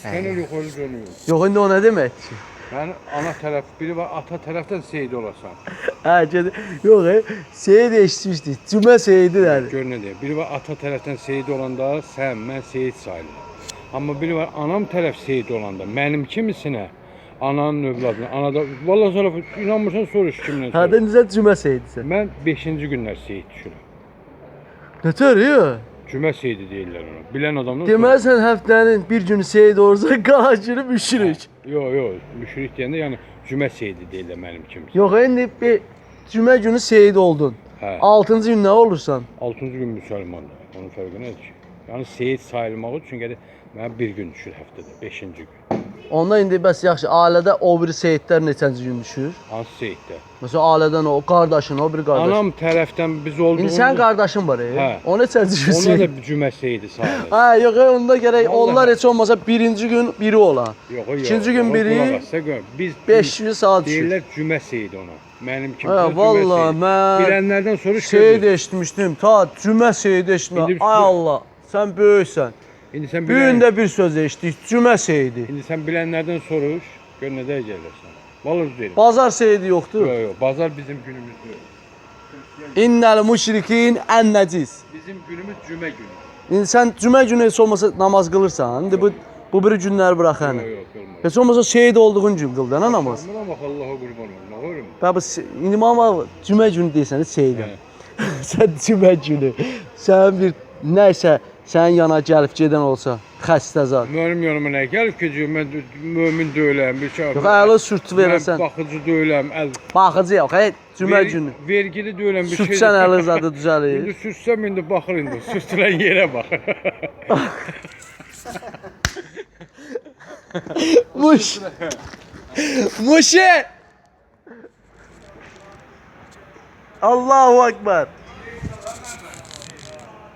Sen öyle yukarı dönüyorsun. Yox, indi o nə deməkdir? Yani ana taraf, biri var ata taraftan Seyit olasan. Hə, yox, Seyid eşitmişdik. Cümə Seyidilər. Gör ne diyor. Biri var ata taraftan Seyit olanda sen, ben Seyit sayılırım. Ama biri var anam taraf Seyit olanda, benim kimisine? Ananın övladına, anada, vallahi sana inanmırsan soruş kimden Hə, də soruş. necə Cümə Seyidisən? Ben 5. günler Seyit düşürüm. Nətər, ya? Cümə Seyidi deyirlər ona. Bilen adamdan Deməli sən həftənin bir günü Seyid olursa, qalan günü müşrik. Yok yok, müşrik deyəndə yani Cümə Seyidi deyirlər benim kimisi. Yox, indi bir Cümə günü Seyid oldun. Hə. 6-cı gün nə olursan? 6. gün müsəlmandır. Onun fərqi nədir ki? Yani Seyit sayılmağı çünkü mən bir gün düşür həftədə, 5. gün. Onda indi bəs yaxşı, ailədə o biri Seyidlər neçənci gün düşür? Hansı Seyiddə? Məsələn, ailədən o qardaşın, o biri qardaş. Anam tərəfdən biz olduğumuz... İndi sən qardaşın var, Hə. o neçənci gün Ona Seyid? da Cümə Seyidi sayılır. Hə, yox, onda gərək Vallahi. onlar heç olmasa birinci gün biri ola. Yox, yox. İkinci gün biri, Biz 500 saat düşür. deyirlər Cümə Seyidi ona. Mənim kimsə Hə, vallahi mən Bilənlərdən soruş Seyid görürük. eşitmişdim. Ta Cümə Seyid eşitmişdim. İndi- Ay Allah, sən böyüksən. İndi sən Bir gündə bir söz eşitdik. Cümə Seyidi. İndi sən bilənlərdən soruş, gör nə də gəlirsən. Vallahi deyirəm. Bazar Seyidi yoxdur. Yox, yox, bazar bizim günümüz deyil. İnnəl müşrikin ən nəcis. Bizim günümüz Cümə günü. İndi sən Cümə günü heç olmasa namaz qılırsan. İndi bu biri günləri bırax yəni. Yox, yox, qılmır. Heç olmasa şehid olduğun gün qıl da nə namaz. Buna bax Allaha qurban olum. Nə görüm? Bax bu indi amma Cümə günü deyirsən şehidim. Sən Cümə günü. Sən bir nəysə sənin yana gəlib gedən olsa xəstə zat. Mənim yanıma nə gəlib ki, mən mömin deyiləm, bir şey. Yox, əla sürt verəsən. Mən baxıcı deyiləm, Baxıcı yox, Cümə günü. Vergili deyiləm, bir şey. Sürtsən əli zadı düzəlir. İndi sürsəm indi baxır indi, sürtülən yerə bax. Muş. Muşe. Allahu Ekber.